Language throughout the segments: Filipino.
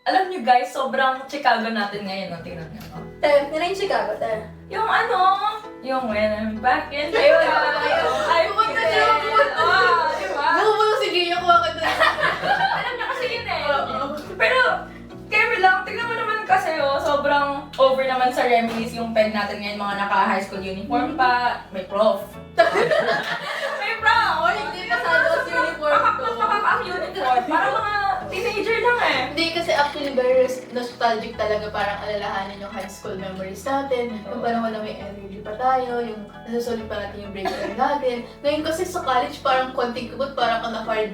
Alam nyo guys, sobrang Chicago natin ngayon. No? Tingnan nyo. Oh. Te, yun na yung Chicago, te. Yung ano, yung when I'm back in Chicago, I'm Pumunta feeling. siya, pumunta. Diba? Bumubulo si Gia, kuha ka doon. Alam niya kasi yun eh. Pero, carry lang, tignan mo naman kasi sobrang over naman sa reminis yung peg natin ngayon, mga naka-high school uniform pa, may prof. May prof! Ako, hindi pasado sa uniform ko. Pakak-uniform, parang mga teenager lang eh. Hindi kasi actually very nostalgic talaga, parang alalahanin yung high school memories natin. Yung parang wala may energy pa tayo, yung nasusulit pa natin yung break time natin. Ngayon kasi sa college parang konting kubot, parang ka na-hard.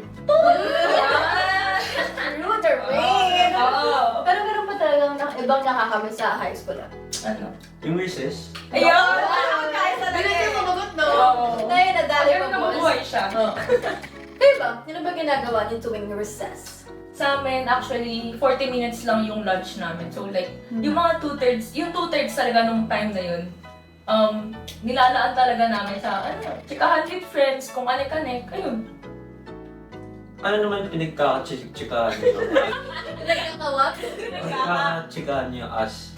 Through the rain! Oo. Pero meron pa talagang ibang nakakamiss sa high school. Ano? Yung recess? Ayun! Bilis yung kumagot, no? Oo. Ngayon, nadali Ayun pa na boss. mabuhay siya. Kayo ba? Ano ba ginagawa niyo tuwing recess? Sa amin, actually, 40 minutes lang yung lunch namin. So like, yung mga yung two-thirds talaga nung time na yun, nilalaan talaga namin sa, chikahan with friends, kung anek-anek, ayun. Ano naman pinagkakatsikahan nyo? Nagkakawat? Pinagkakatsikahan nyo as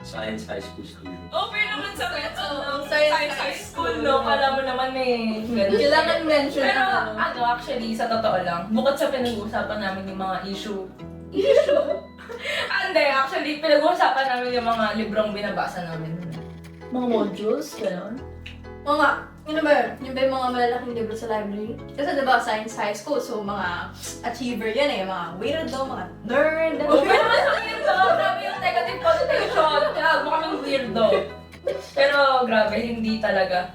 science high school student? Okay naman sa Science high school, no? Kala mo naman eh. ganun. Kailangan mention Pero na. actually, sa totoo lang, bukod sa pinag-uusapan namin yung mga issue. Hindi, actually, pinag-uusapan namin yung mga librong binabasa namin. Mga modules, gano'n? Oo nga. Yun ba yun? Yun ba yung mga malalaking libro sa library? Kasi diba, science high school, so mga achiever yan eh. Mga weirdo, mga nerd. Okay naman sa weirdo, grabe yung negative connotation. Kaya mo kaming weirdo. Pero grabe, hindi talaga.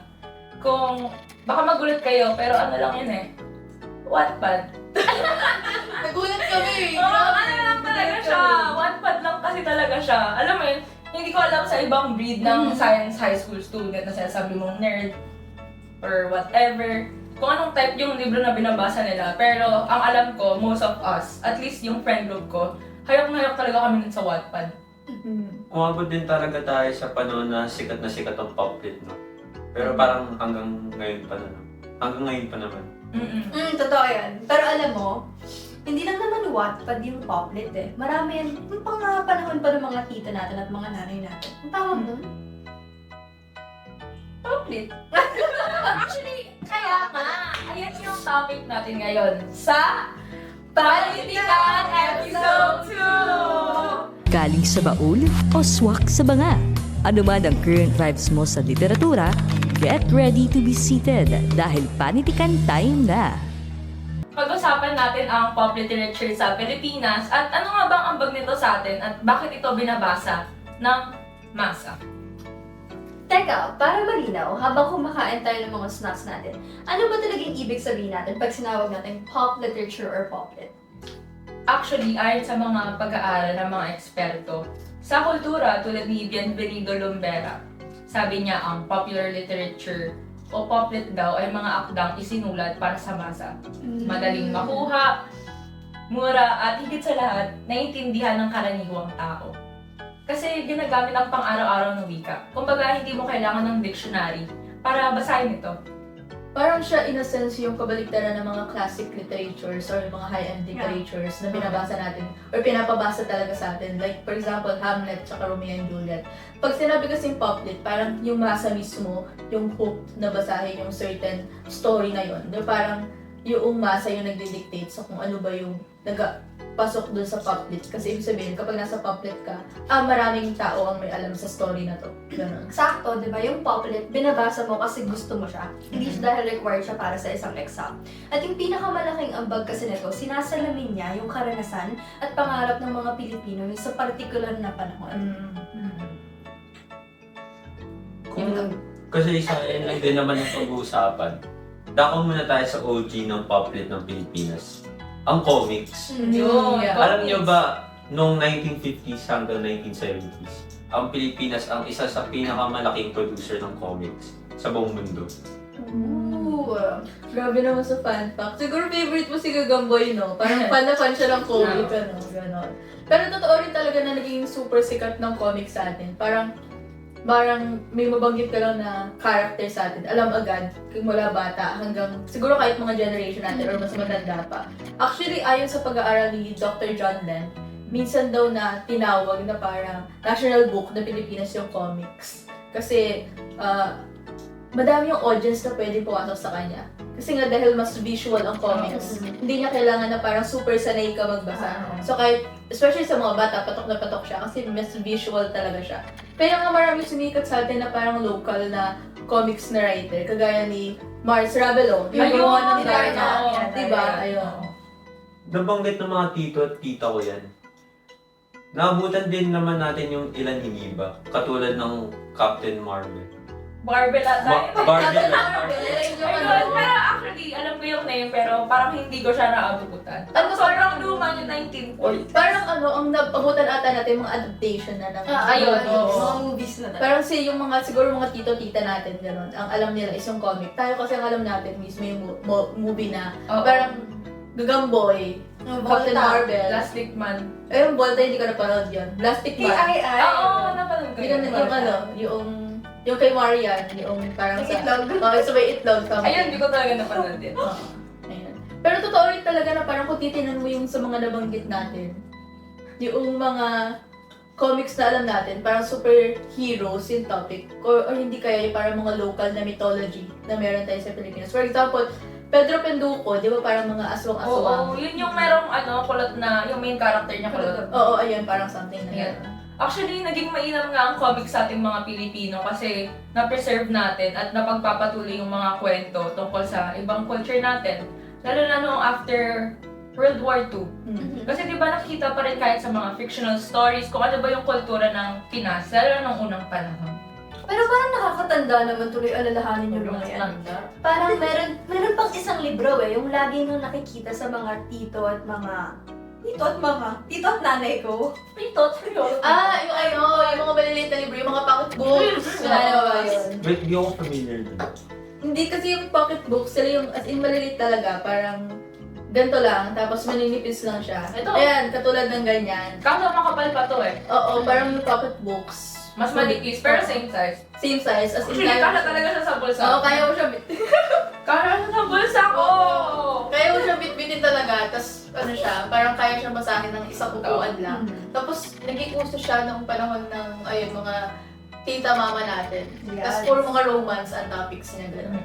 Kung, baka magulat kayo, pero ano lang yun eh. Wattpad. Nagulat kami. Oo, ano lang talaga siya. Wattpad lang kasi talaga siya. Alam mo yun, hindi ko alam sa ibang breed ng science high school student na sinasabi mong nerd or whatever. Kung anong type yung libro na binabasa nila. Pero ang alam ko, most of us, at least yung friend group ko, hayok na hayok talaga kami nun sa Wattpad. Umabot din talaga tayo sa panahon na sikat ang poplit, no? Pero parang hanggang ngayon pa naman. Hanggang ngayon pa naman. Totoo yan. Pero alam mo, hindi lang naman Wattpad yung poplet eh. Marami yan. Yung pang panahon pa ng mga tita natin at mga nanay natin. Ang tawag nun? Poplit. Actually, kaya nga, ayan yung topic natin ngayon sa Politikan Episode 2! Galing sa baul o swak sa banga. Ano man ang current vibes mo sa literatura, get ready to be seated dahil panitikan time na. Pag-usapan natin ang pop literature sa Pilipinas at ano nga bang ambag nito sa atin at bakit ito binabasa ng masa. Teka, para malinaw, habang kumakain tayo ng mga snacks natin, ano ba talagang ibig sabihin natin pag sinawag natin pop literature or poplet? Actually, ayon sa mga pag-aaral ng mga eksperto, sa kultura tulad ni Bienvenido Lombera, sabi niya ang popular literature o poplet daw ay mga akdang isinulat para sa masa. Madaling makuha, mura at higit sa lahat, naiintindihan ng karaniwang tao. Kasi ginagamit ang pang-araw-araw na wika. Kumbaga, hindi mo kailangan ng dictionary para basahin ito. Parang siya in a sense yung kabaligtaran ng mga classic literatures or mga high-end literatures na binabasa natin or pinapabasa talaga sa atin. Like for example, Hamlet tsaka Romeo and Juliet. Pag sinabi kasing poplet, parang yung masa mismo, yung hook na basahin yung certain story na yun. Na parang yung masa yung nagdi-dictate sa kung ano ba yung pasok dun sa poplet. Kasi ibig sabihin, kapag nasa poplet ka, maraming tao ang may alam sa story na to. Ganun. Sakto, di ba? Yung poplet, binabasa mo kasi gusto mo siya. Hindi siya dahil required siya para sa isang exam. At yung pinakamalaking ambag kasi nito, sinasalamin niya yung karanasan at pangarap ng mga Pilipino yung sa particular na panahon. Kasi sa lang din naman yung pag-uusapan. Dako muna tayo sa OG ng poplit ng Pilipinas. Ang comics. Yun, Yeah. Alam niyo ba, noong 1950s hanggang 1970s, ang Pilipinas ang isa sa pinakamalaking producer ng comics sa buong mundo. Ooh, grabe naman sa fan fact. Siguro favorite mo si Gagamboy, no? Parang fan na fan siya ng comic, ano, gano'n. Pero totoo rin talaga na naging super sikat ng comic sa atin. Parang may mabanggit ka lang na character sa atin. Alam agad, kung mula bata hanggang siguro kahit mga generation natin or mas matanda pa. Actually, ayon sa pag-aaral ni Dr. John Lenn, minsan daw na tinawag na parang national book na Pilipinas yung comics. Kasi madami yung audience na pwede pumasok sa kanya. Kasi nga dahil mas visual ang comics, hindi niya kailangan na parang super sanay ka magbasa. So kahit, especially sa mga bata, patok na patok siya kasi mas visual talaga siya. Pero nga maraming sumikat sa atin na parang local na comics na writer, kagaya ni Mars Ravelo, yung Ayun, gumawa ng Darna. Darna. Ayun, Diba? ayun. Ayun. Nabanggit ng mga tito at tita ko yan. Naabutan din naman natin yung ilan hiniba, katulad ng Captain Marvel. Barbell ata. Barbell. Ayun, pero actually, alam ko yung name, pero parang hindi ko siya naabutan. Ano, Sobrang luma yung 1940s. Parang ang napabutan ata natin mga adaptation na ng ayun, oo. Mga movies na Parang yung mga, siguro mga tito-tita natin, gano'n, ang alam nila is yung comic. Tayo kasi ang alam natin mismo yung movie na, Oo. parang Gagamboy, Captain Marvel. Plastic Man. Yung Volta, hindi ko napanood yun. Plastic Man. Oo, napanood ko Yung yung kay Marian, yung parang sa... Itlog. Sa may itlog. Ayun, hindi ko talaga napanood din. Oo, ayun. Pero totoo rin talaga na parang kung titinan mo yung sa mga nabanggit natin, yung mga comics na alam natin, parang superheroes yung topic, or hindi kaya yung parang mga local na mythology na meron tayo sa Pilipinas. For example, Pedro Penduko, di ba parang mga aswang-aswang? Oo, yun yung merong kulot na, yung main character niya kulot. Oo, ayun, parang something na Yan. yan. Actually, naging mainam nga ang comics sa ating mga Pilipino kasi na-preserve natin at napagpapatuloy yung mga kwento tungkol sa ibang culture natin. Lalo na noong after World War II. Kasi di ba nakita pa rin kahit sa mga fictional stories kung ano ba yung kultura ng Pinas, lalo nung unang panahon. Pero parang nakakatanda naman tuloy alalahanin yung mga yan. Parang meron pang isang libro yung lagi nung nakikita sa mga tito at nanay ko. Tito. Yung mga maliliit na libro, yung mga pocketbooks. Ano ba yun? Wait, di ako familiar dun. Hindi kasi yung pocketbooks, sila yung as in maliliit talaga, parang ganito lang, tapos maninipis lang siya. Ito. Ayan, katulad ng ganyan. Kaso makapal pa to eh. Oo, parang yung pocketbooks. Mas manipis, pero same size. Same size, as in Actually, kaya talaga siya sa bulsa. Oo, kaya mo siya Kaya siya sa bulsa ko! kaya mo siya bitbitin talaga, tapos ano siya, parang kaya siya basahin ng isang upuan lang. Tapos naging uso siya nung panahon ng ayun, mga tita mama natin. Tapos Yes. puro mga romance ang topics niya gano'n.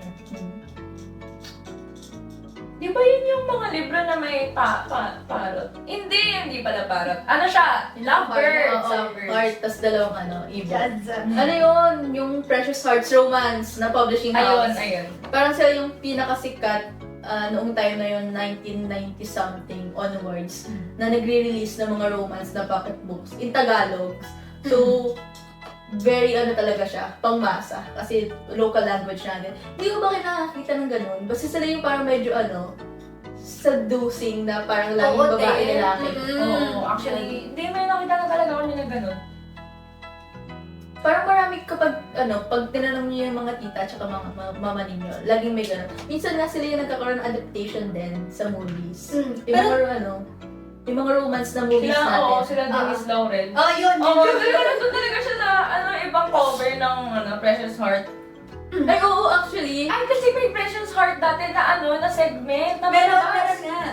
Di ba yun yung mga libro na may parrot? Hindi pala parrot. Ano siya? Lovebirds. Lovebirds. Heart, tapos dalawang ibon. Jadza. Ano yun? Yung Precious Hearts Romance na publishing house. Ayun. Parang sila yung pinakasikat noong time na yun, 1990 something onwards, na nagre-release ng mga romance na pocketbooks in Tagalog. So, very talaga siya, pangmasa. Kasi local language natin. Hindi ko bakit nakakita ng ganun. Basta sila yung parang medyo seducing na parang laging Oo, babae te. lalaki. Oo, actually, hindi may nakita na talaga ako nila ganun. Parang marami kapag, pag tinanong niyo yung mga tita at mga mama ninyo, laging may ganun. Minsan nga sila yung nagkakaroon ng adaptation din sa movies. Yung mga, yung mga romance na movies natin. Sila Denise Laurel. Oh, yun. Oo, nandun talaga siya sa ibang cover ng Precious Heart. Ay, oo, actually. Ay, kasi may Precious Heart dati na na segment na Meron malabas. nga.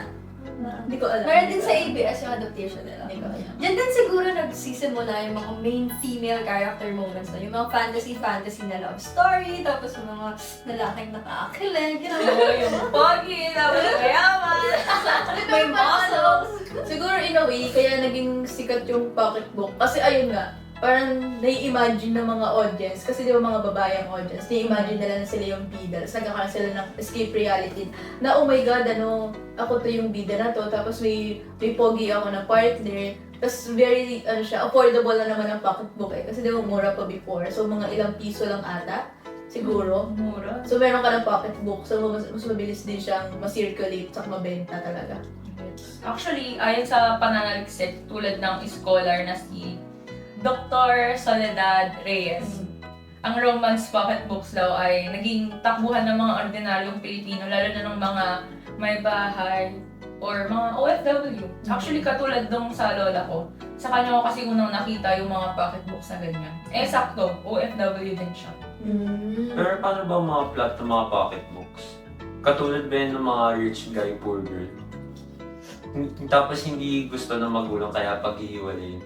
Hindi ko alam. Meron din sa ABS yung adaptation nila. Hindi ko alam. Diyan din siguro nagsisimula yung mga main female character moments na yung mga fantasy na love story, tapos yung mga lalaking nakakakilig, Oo, yung pogi, tapos mayaman. may muscles. Siguro in a way, kaya naging sikat yung pocketbook. Kasi ayun nga, parang nai-imagine ng mga audience, kasi di ba mga babae ang audience, nai-imagine nila na sila yung bida, tapos nagkakaroon sila ng escape reality, na oh my god, ako to yung bida na to, tapos may pogi ako na partner, tapos very, affordable na naman ang pocketbook kasi di ba mura pa before, so mga ilang piso lang ata, siguro. Mura. So meron ka ng pocketbook, so mas mabilis din siyang ma-circulate at mabenta talaga. Actually, ayon sa pananaliksik, tulad ng scholar na si Dr. Soledad Reyes, ang romance pocketbooks daw ay naging takbuhan ng mga ordinaryong Pilipino, lalo na ng mga may bahay or mga OFW. Actually, katulad dong sa lola ko, sa kanya ko kasi unang nakita yung mga pocketbooks na ganyan. Sakto, OFW din siya. Pero paano ba mga plot ng mga pocketbooks? Katulad ba yun ng mga rich guy, poor girl? Tapos hindi gusto ng magulang kaya paghihiwalayin.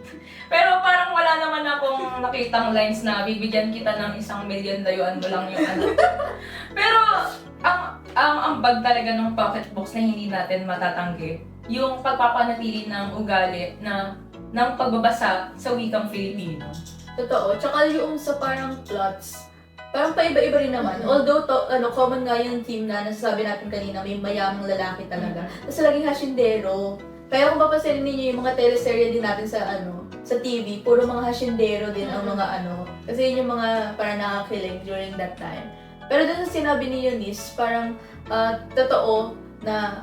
Pero parang wala naman akong nakitang lines na bibigyan kita ng 1,000,000, layuan mo lang yung anak. Pero ang bag talaga ng pocketbooks na hindi natin matatanggi, yung pagpapanatili ng ugali ng pagbabasa sa wikang Filipino. Totoo. Tsaka yung sa parang plots, parang paiba-iba rin naman. Although, common nga yung theme na nasasabi natin kanina, may mayamang lalaki talaga. Tapos laging hasyendero. Kaya kung papansin ninyo yung mga teleserye din natin sa TV, puro mga hasyendero din ang mga kasi yun yung mga parang nakakilig during that time. Pero dun sa sinabi ni Eunice, parang totoo na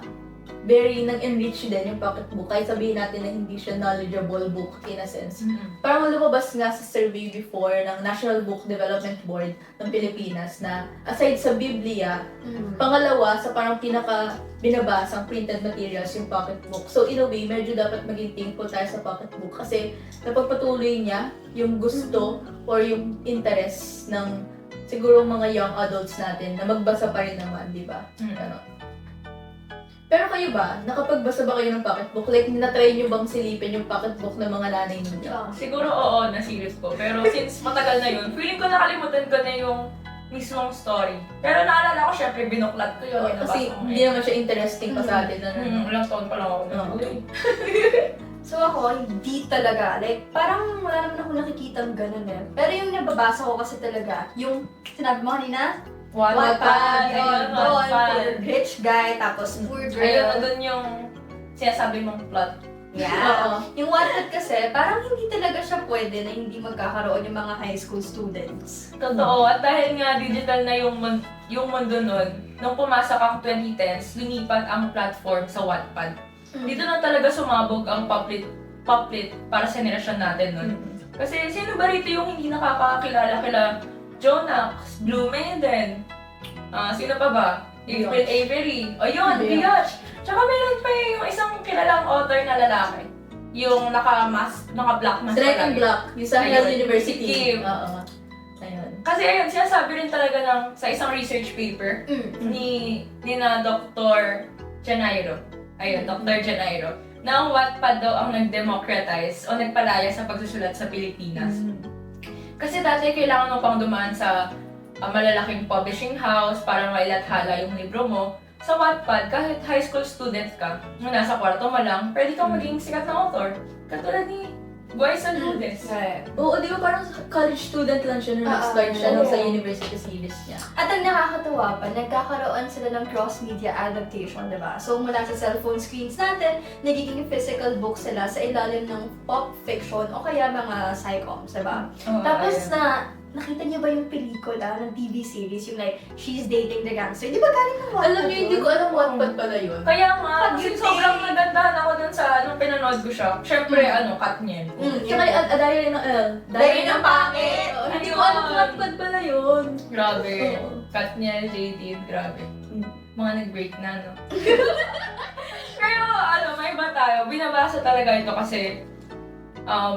very nag-enrich din yung pocketbook. Kahit sabihin natin na hindi siya knowledgeable book in a sense. Parang lumabas nga sa survey before ng National Book Development Board ng Pilipinas na aside sa Biblia, pangalawa sa parang pinaka binabasang printed materials yung pocketbook. So in a way, medyo dapat maging thankful tayo sa pocketbook kasi napagpatuloy niya yung gusto or yung interest ng siguro mga young adults natin na magbasa pa rin naman, di ba? Pero kayo ba, nakapagbasa ba kayo ng pocketbook? Like, na-try nyo bang silipin yung pocketbook ng mga nanay ninyo? Siguro oo, na-serious ko. Pero since matagal na yun, feeling ko nakalimutan ko na yung mismong story. Pero naalala ko, syempre, binuklat ko yun. Kasi hindi naman siya interesting pa sa atin. Ilang taon pa lang ako. So ako, hindi talaga. Like, parang wala naman ako nakikitang ganun eh. Pero yung nababasa ko kasi talaga, yung sinabi mo kanina, Wattpad, Ayun, doon, Wattpad. for rich guy, tapos poor Ayun, girl. doon yung sinasabi mong plot. Yeah. Yung Wattpad kasi, parang hindi talaga siya pwede na hindi magkakaroon yung mga high school students. Totoo. At dahil nga digital na yung mundo nun, nung pumasok ang 2010s, lumipat ang platform sa Wattpad. Dito na talaga sumabog ang public para sa generasyon natin nun. Kasi sino ba rito yung hindi nakakakilala kila Jonax, Blue Maiden, sino pa ba? April Avery. O yun, Biatch. Tsaka meron pa yung isang kilalang author na lalaki. Yung naka-black mask. Strike and Black, yung sa Ayun, Yale University. si Kim. Oo. Ayun. Kasi ayun, sinasabi rin talaga sa isang research paper ni na Dr. Janairo. Ayun, Dr. Janairo. Na ang Wattpad daw ang nag-democratize o nagpalaya sa pagsusulat sa Pilipinas. Kasi dati kailangan mo pang dumaan sa malalaking publishing house para mailathala yung libro mo. Sa Wattpad, kahit high school student ka, nung nasa kwarto mo lang, pwede kang maging sikat na author. Katulad ni Guy Salludes. Oo, di ba parang college student lang siya nung nag-start siya nung sa university series niya. At ang nakakatuwa pa, nagkakaroon sila ng cross-media adaptation, diba? So mula sa cellphone screens natin, nagiging physical book sila sa ilalim ng pop fiction o kaya mga sitcoms, diba? Tapos nakita niyo ba yung pelikula ng TV series, yung like, She's Dating the Gangster? Di ba galing ng Wattpad? Alam niyo, hindi ko alam Wattpad pala yun. Kaya nga, What kasi you sobrang think? nagandahan ako dun sa nung pinanood ko siya. Siyempre, Katniel. Tsaka yung Diary ng L. Diary ng Pangit! Hindi ko alam Wattpad pala yun. Grabe. Oo. Katniel, JD, grabe. Mga nag-break na, no? Pero, may iba tayo. Binabasa talaga ito kasi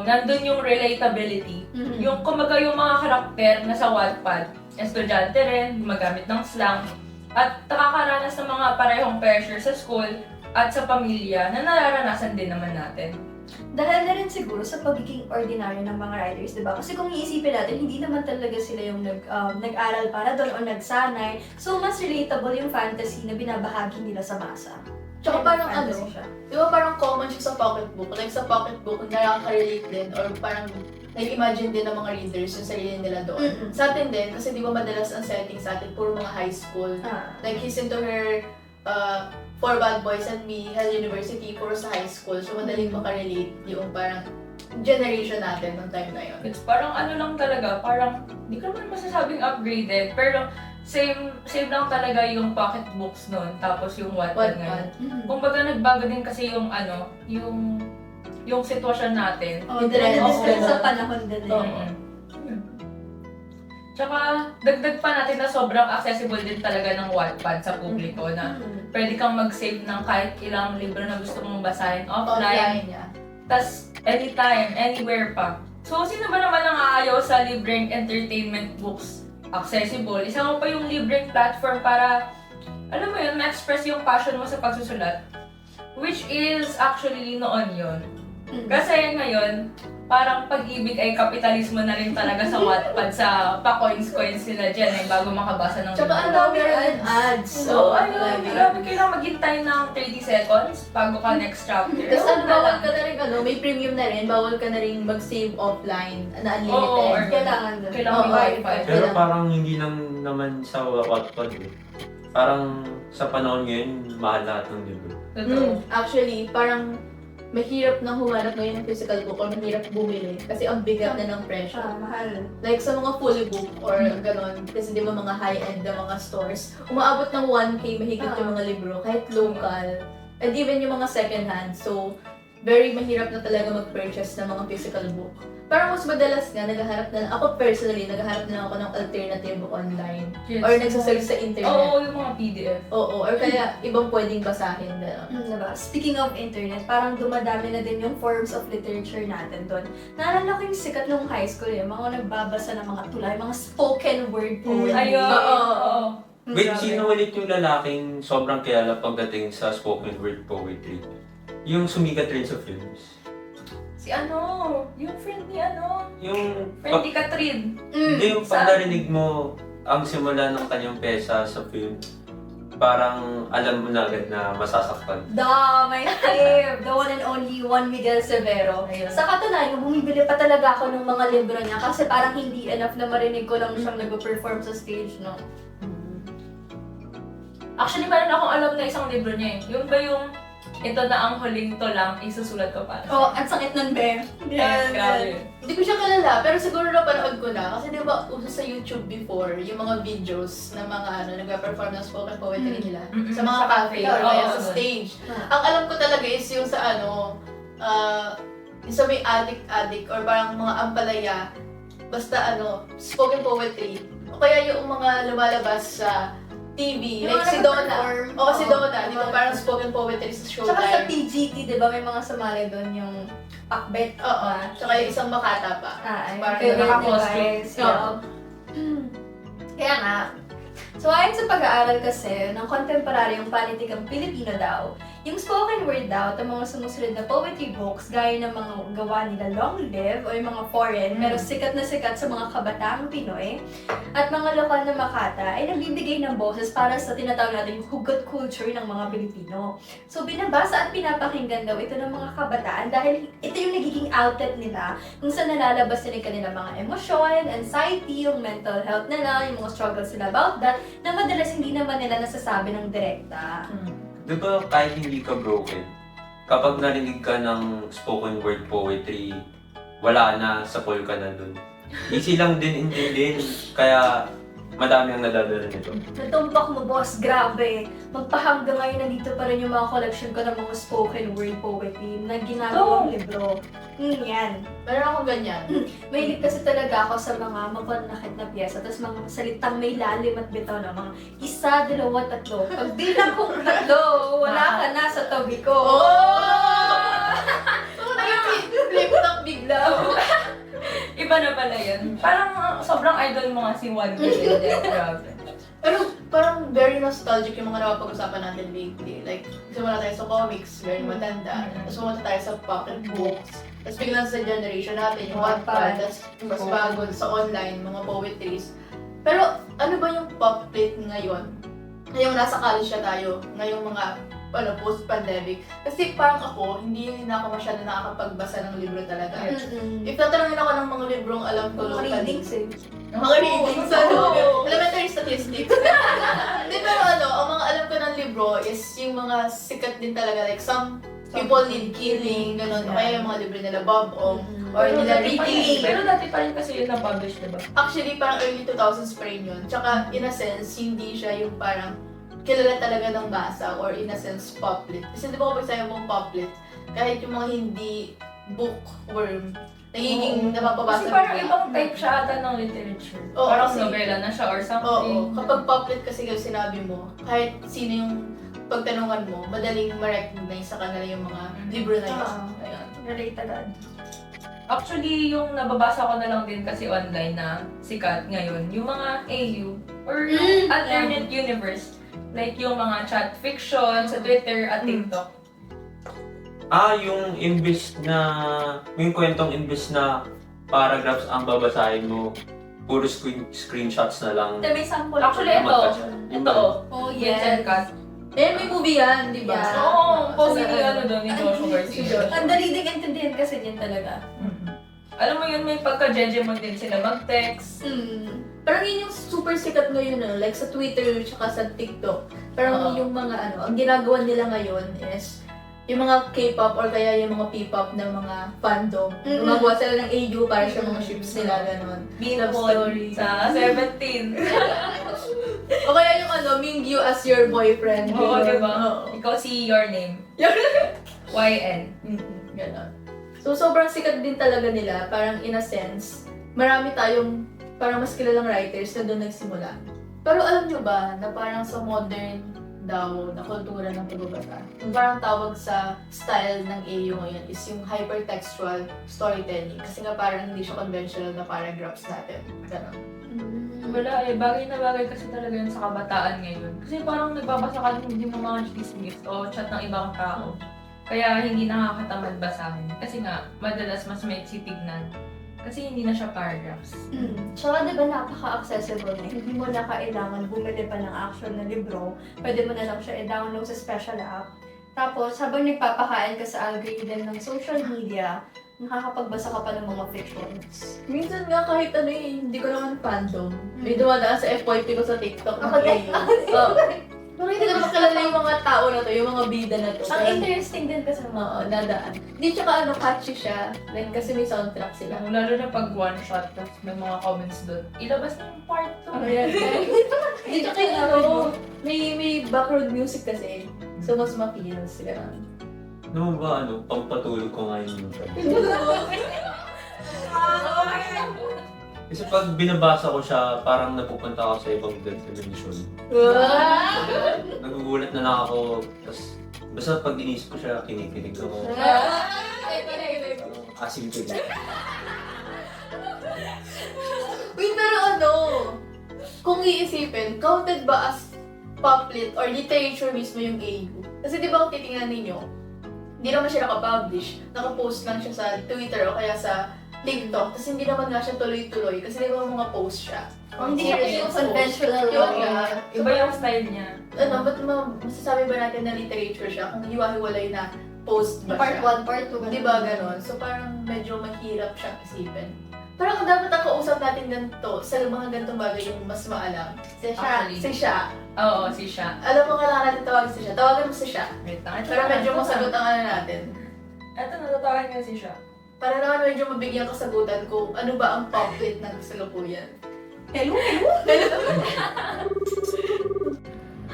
nandun yung relatability. Yung, kumbaga, yung mga karakter na sa Wattpad, estudyante rin, gumagamit ng slang, at nakakaranas ng mga parehong pressure sa school at sa pamilya na nararanasan din naman natin. Dahil na rin siguro sa pagiging ordinary ng mga writers, di ba? Kasi kung iisipin natin, hindi naman talaga sila yung nag-aral para doon o nagsanay. So, mas relatable yung fantasy na binabahagi nila sa masa. Tsaka parang di ba parang common siya sa pocketbook? Like sa pocketbook, nakaka-relate din or parang nag-imagine din ng mga readers yung sarili nila doon. Sa atin din, kasi di ba madalas ang setting sa atin, puro mga high school. Like He's Into Her, Four Bad Boys and Me, Hell University, puro sa high school. So madaling makarelate yung parang generation natin nung time na yun. It's parang lang talaga, parang hindi ko naman masasabing upgraded, pero same lang talaga yung pocketbooks nun, tapos yung Wattpad ngayon. Kumbaga nagbago din kasi yung yung sitwasyon natin. Depende Oo. din sa panahon din eh. Oo. Tsaka dagdag pa natin na sobrang accessible din talaga ng Wattpad sa publiko na pwede kang mag-save ng kahit ilang libro na gusto mong basahin offline. Offline niya. Tas anytime, anywhere pa. So sino ba naman ang aayaw sa libreng entertainment books? Accessible. Isa mo pa yung libreng platform para, alam mo yun, ma-express yung passion mo sa pagsusulat. Which is actually noon yun. Kasi ngayon, parang pag-ibig ay kapitalismo na rin talaga sa Wattpad, sa pa-coins nila dyan eh, bago makabasa ng Tsaka ang libro. dami rin ads. So, ayun, like, grabe kailangan maghintay ng 30 seconds bago ka next chapter. Tapos bawal ka na rin, may premium na rin, bawal ka na rin mag-save offline na unlimited. Oo, or Kailangan din. kailangan Oo, may wifi. wifi. Pero parang hindi lang naman sa Wattpad eh. Parang sa panahon ngayon, mahal lahat ng libro. Totoo. Actually, parang mahirap na humanap ngayon ng physical book or mahirap bumili kasi ang bigat na ng presyo. Mahal. Like sa mga fully book or ganon, kasi di ba mga high-end na mga stores, umaabot ng 1K mahigit yung mga libro, kahit local, and even yung mga second-hand. So, very mahirap na talaga mag-purchase ng mga physical book. Parang mas madalas nga, ako personally, naghahanap na ako ng alternative online. Yes. Or nagsasearch sa internet. Oo, yung mga PDF. Oo, or kaya ibang pwedeng basahin. Gano'n. Diba? Speaking of internet, parang dumadami na din yung forms of literature natin doon. Naalala ko yung sikat nung high school eh, mga nagbabasa ng mga tulay, mga spoken word poetry. Ayun. Oo. Wait, Grabe. sino ulit yung lalaking sobrang kilala pagdating sa spoken word poetry? Yung sumikat rin sa films. Si yung friend ni Yung friend ni Catherine. Hindi, yung pag narinig mo ang simula ng kanyang pesa sa film, parang alam mo na agad na masasaktan. My fave! The one and only Juan Miguel Severo. Ayun. Sa katunayan, bumibili pa talaga ako ng mga libro niya kasi parang hindi enough na marinig ko lang siyang nag-perform sa stage, no? Actually, meron akong alam na isang libro niya eh. Yung ba yung ito na ang huling to lang, isusulat ko para Oh, ang sakit nun, Be. Yes, grabe. Hindi ko siya kilala, pero siguro napanood ko na. Kasi di ba, uso sa YouTube before, yung mga videos ng mga nag-perform ng spoken poetry nila. Mm-mm. Sa mga Sa cafe, cafe, or kaya oo. sa stage. Ah. Ang alam ko talaga is yung sa yung sa may addict or parang mga ampalaya, basta spoken poetry. O kaya yung mga lumalabas sa TV, Yung like mga si Donna. nag-perform. Oo, si Oo. Donna, di ba parang spoken poetry sa Tsaka sa Showtime. TGT, di ba, may mga sumali doon yung pakbet. Oo, tsaka yung isang makata pa. Ay, Parang favorite naka-cosplay. device. Oo. Kaya nga, so ayon sa pag-aaral kasi ng kontemporaryong panitikang Pilipino daw, yung spoken word daw at ang mga sumusunod na poetry books gaya ng mga gawa nila Long Live o yung mga foreign pero sikat na sikat sa mga kabataang Pinoy at mga lokal na Makata ay nagbibigay ng boses para sa tinatawag natin yung hugot culture ng mga Pilipino. So binabasa at pinapakinggan daw ito ng mga kabataan dahil ito yung nagiging outlet nila kung saan nalalabas nila yung kanilang mga emosyon, anxiety, yung mental health nila, yung mga struggles nila about that na madalas hindi naman nila nasasabi ng direkta. Di ba kahit hindi ka broken, kapag narinig ka ng spoken word poetry, wala na, sa pool ka na dun. Easy lang din intindihin, kaya madami ang nadadala nito. Natumpak mo, boss. Grabe. Magpahanggang ngayon nandito pa rin yung mga collection ko ng mga spoken word poetry na ginagawang libro. Yan. Meron akong ganyan. Mahilig kasi talaga ako sa mga mapanakit na piyesa, tapos mga salitang may lalim at bitaw na mga isa, dalawa, tatlo. Pag bilang kong tatlo, wala ka na sa tabi ko. Flip top bigla. Iba na pala yun. Parang sobrang idol mo nga si Juan Miguel. Grabe. Pero parang very nostalgic yung mga napapag-usapan natin lately. Like, simula tayo sa comics, very matanda. Tapos pumunta tayo sa pocket books. Tapos biglang sa generation natin, yung Wattpad. Tapos mas bago sa online, mga poetries. Pero ano ba yung pop lit ngayon? Ngayong nasa college na tayo, ngayong mga post-pandemic. Kasi parang ako, hindi na ako masyado nakakapagbasa ng libro talaga. If tatanungin ako ng mga librong alam ko Mga locally, readings eh. mga readings, elementary statistics. Hindi, pero ang mga alam ko ng libro is yung mga sikat din talaga, like some people need killing, gano'n. O kaya yung mga libro nila Bob Ong, or nila Ricky Lee. Pero dati pa rin kasi yun na-publish, diba? Actually, parang early 2000s pa rin yun. Tsaka, in a sense, hindi siya yung parang kilala talaga ng basa or in a sense, poplit. Kasi di ba kapag sabi mong poplit, kahit yung mga hindi bookworm, nagiging napapabasa Kasi parang nila. ibang type siya ata ng literature. Oo, Parang kasi- novela na siya or something. Oo, kapag poplit kasi yung sinabi mo, kahit sino yung pagtanungan mo, madaling ma-recognize sa kanila yung mga libro na yun. Ayan. Relate agad. Actually, yung nababasa ko na lang din kasi online na sikat ngayon, yung mga AU or yung alternate universe. Like yung mga chat fiction sa Twitter at TikTok. Yung yung kwentong imbis na paragraphs ang babasahin mo, puro screenshots na lang. May sample. Actually, ito. Yung Ito, Oh, Vincent yes. Cat. May movie yan, di ba? Yeah. Oo, pogi Sa- ni ano doon, ni Joshua Garcia. Ang dali ding intindihan kasi din talaga. Alam mo yun, may pagka-jegemon din sila mag-text. Parang yun yung super sikat ngayon, like sa Twitter tsaka sa TikTok. Parang Oo. yung mga ang ginagawa nila ngayon is yung mga K-pop or kaya yung mga P-pop na mga fandom. Gumagawa sila ng AU para sa mga ships nila, gano'n. Love Binapon story. sa 17. O kaya yung Mingyu as your boyfriend. Oo, gano'n. diba? Oo. Ikaw si Your Name. YN. Gano'n. So, sobrang sikat din talaga nila. Parang in a sense, marami tayong parang mas kilalang writers na doon nagsimula. Pero alam nyo ba na parang sa modern daw na kultura ng pagbabasa, yung parang tawag sa style ng AU ngayon is yung hypertextual storytelling. Kasi nga parang hindi siya conventional na paragraphs natin. Ganon. Wala eh, bagay na bagay kasi talaga yun sa kabataan ngayon. Kasi parang nagbabasa ka din ng mga chismis o chat ng ibang tao. Kaya hindi nakakatamad basahin. Kasi nga, madalas mas maiksi tignan. Kasi hindi na siya paragraphs. Tsaka diba napaka-accessible na. Hindi mo na kailangan bumili pa ng actual na libro. Pwede mo na lang siya i-download sa special app. Tapos, habang nagpapakain ka sa algorithm ng social media, nakakapagbasa ka pa ng mga fictions. Minsan nga kahit hindi ko naman fandom. May dumadaan sa FYP ko sa TikTok ng Ako din. AU. Oo. Pero hindi ko naman kilala yung mga tao na to, yung mga bida na to. Ang Parang- interesting din kasi Oo, nadaan. Hindi tsaka catchy siya. Like, kasi may soundtrack sila. Lalo na pag one shot, tapos may mga comments doon. Ilabas na yung part 2. Ano yan? Hindi tsaka may background music kasi. So, mas ma-feels. Ganun. Ano ba, pampatulog ko nga yun. Kasi pag binabasa ko siya, parang napupunta ako sa ibang dimension. Nagugulat na lang ako, tapos basta pag inisip ko siya, kinikinig ako. Asim ko din. Wait, pero kung iisipin, counted ba as pop lit or literature mismo yung AU? Kasi di ba kung titingnan ninyo, hindi naman siya nakapublish, nakapost lang siya sa Twitter o kaya sa TikTok, tapos hindi naman nga siya tuloy-tuloy kasi di ba mga post siya. hindi siya kasi yung conventional Yun way. nga. Iba yung style niya. Ba't masasabi ba natin na literature siya kung hiwa-hiwalay na post ba Part siya? 1, part 2. Di ba ganon? So parang medyo mahirap siyang isipin. Parang dapat ang kausap natin ganito, sa mga ganitong bagay yung mas maalam. Actually. Si siya. Oo, si Sha. Alam mo kailangan natin tawagin si siya. Tawagan mo si siya. Wait lang. Para medyo masagot ang natin. Eto, natatawagan nga si Sha. Para naman medyo mabigyan kasagutan kung ano ba ang pop lit na kasalukuyan. Hello?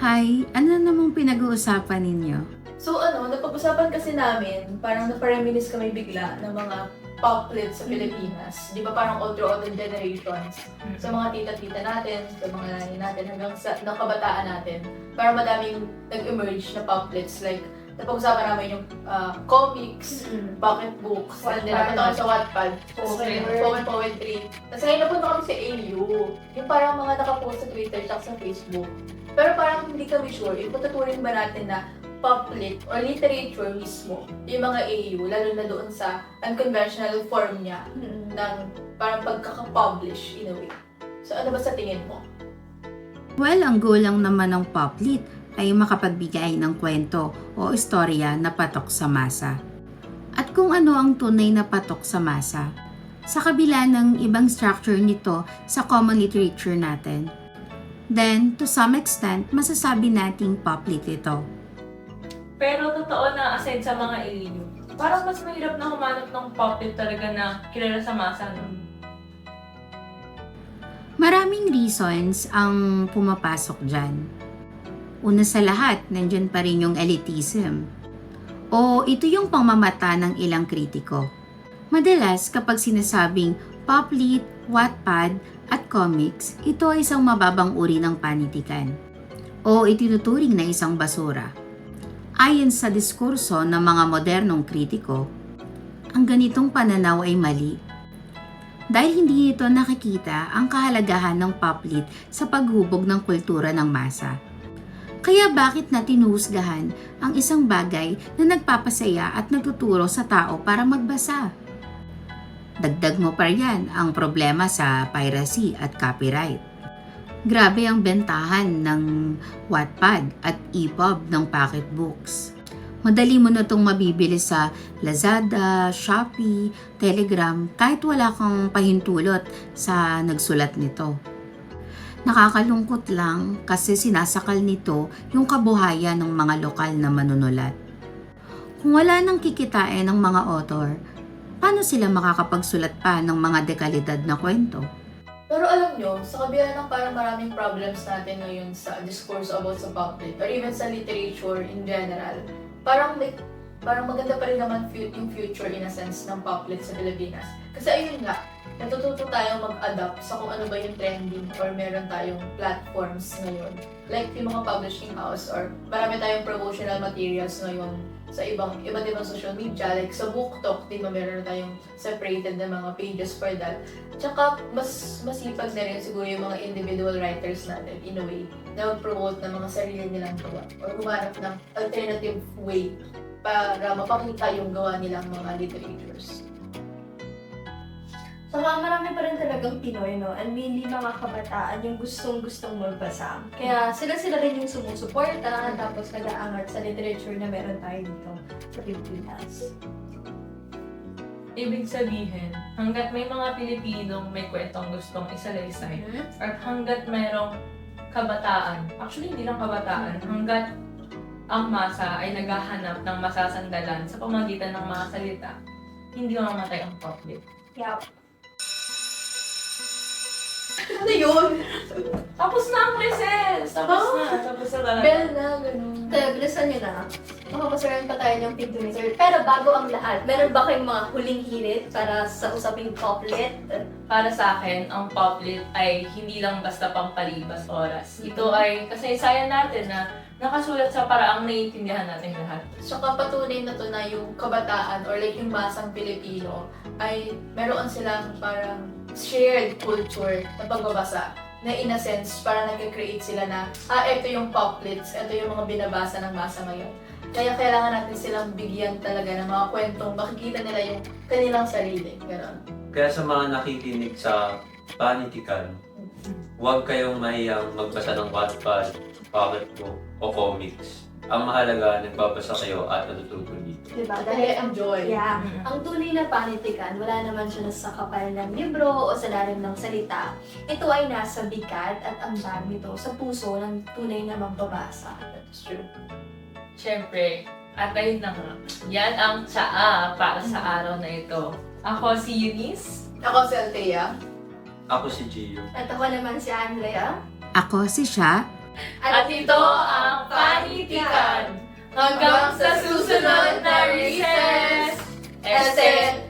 Hi, ano namang pinag-uusapan ninyo? So napag-usapan kasi namin, parang napareminis kami bigla ng mga pop lit sa Pilipinas. Di ba parang all throughout the generations. Sa mga tita-tita natin, sa mga nanay natin, hanggang sa ng kabataan natin. Parang madaming nag-emerge na pop lits. Like, napag-usapan namin yung comics, pocket books, and then napunta kami sa Wattpad, spoken poetry. Tapos ngayon napunta kami sa AU, yung parang mga nakapost sa Twitter at sa Facebook. Pero parang hindi kami sure, yung tuturin ba natin na pop lit or literature mismo, yung mga AU, lalo na doon sa unconventional form niya ng parang pagkaka-publish in a way. So ano ba sa tingin mo? Well, ang goal lang naman ng poplit ay makapagbigay ng kwento o istorya na patok sa masa. At kung ano ang tunay na patok sa masa, sa kabila ng ibang structure nito sa common literature natin, then to some extent, masasabi nating poplit ito. Pero totoo na aside sa mga AU, parang mas mahirap na humanap ng pop-lit talaga na kilala sa masa. No? Maraming reasons ang pumapasok dyan. Una sa lahat, nandyan pa rin yung elitism. O ito yung pangmamata ng ilang kritiko. Madalas kapag sinasabing poplit, Wattpad at comics, ito ay isang mababang uri ng panitikan. O itinuturing na isang basura. Ayon sa diskurso ng mga modernong kritiko, ang ganitong pananaw ay mali. Dahil hindi ito nakikita ang kahalagahan ng poplit sa paghubog ng kultura ng masa. Kaya bakit natin huhusgahan ang isang bagay na nagpapasaya at nagtuturo sa tao para magbasa? Dagdag mo pa riyan ang problema sa piracy at copyright. Grabe ang bentahan ng Wattpad at EPUB ng pocketbooks. Madali mo na itong mabibili sa Lazada, Shopee, Telegram kahit wala kang pahintulot sa nagsulat nito. Nakakalungkot lang kasi sinasakal nito yung kabuhayan ng mga lokal na manunulat. Kung wala nang kikitain ng mga author, paano sila makakapagsulat pa ng mga dekalidad na kwento? Pero alam nyo, sa kabila ng parang maraming problems natin ngayon sa discourse about sa public or even sa literature in general, parang maganda pa rin naman yung future in a sense ng public sa Pilipinas. Kasi ayun nga, natututo tayong mag-adapt sa kung ano ba yung trending or meron tayong platforms ngayon. Like yung mga publishing house or marami tayong promotional materials ngayon sa iba't ibang social media. Like sa BookTok, di ba meron tayong separated na mga pages for that. Tsaka mas masipag na rin siguro yung mga individual writers natin in a way na mag-promote ng mga sarili nilang gawa or humanap ng alternative way para mapakita yung gawa nilang mga literatures. Saka marami pa rin talagang Pinoy, no? And mainly mga kabataan yung gustong-gustong magbasa. Kaya sila rin yung sumusuporta, tapos nag-aangat sa literature na meron tayo dito sa Pilipinas. Ibig sabihin, hanggat may mga Pilipinong may kwentong gustong isalaysay, or hanggat mayroong kabataan, actually hindi lang kabataan, hanggat ang masa ay naghahanap ng masasandalan sa pamagitan ng mga salita, hindi mamamatay ang public. Yup. Ano yun? Tapos na ang recess! Tapos na talaga. Bell na, ganun. Kaya bilisan nyo na. Makapasaran pa tayo ng pinto ni Sir. Pero bago ang lahat, meron ba kayong mga huling hirit para sa usaping poplit? Para sa akin, ang poplit ay hindi lang basta pampalibas oras. Ito ay kasaysayan natin na nakasulat sa paraang naiintindihan natin lahat. Tsaka patunay na to na yung kabataan or like yung masang Pilipino ay meron silang parang shared culture na pagbabasa na in a sense parang nag-create sila na ito yung poplits, ito yung mga binabasa ng masa ngayon. Kaya kailangan natin silang bigyan talaga ng mga kwentong makikita nila yung kanilang sarili. Ganon. Kaya sa mga nakikinig sa panitikan, huwag kayong mahiyang magbasa ng Wattpad, pocketbook, o comics. Ang mahalaga, nagbabasa kayo at natututo dito. Diba? Dahil Dahil enjoy. yeah, ang tunay na panitikan, wala naman siya sa kapal ng libro o sa lalim ng salita. Ito ay nasa bigat at ambag nito sa puso ng tunay na magbabasa. That's true. Siyempre, at ayun na nga, yan ang tsaa para sa araw na ito. Ako si Eunice. Ako si Althea. Ako si Gio. At ako naman si Andrea. Ako si Sha. At ito ang Panitikan. Hanggang sa susunod na recess! Esen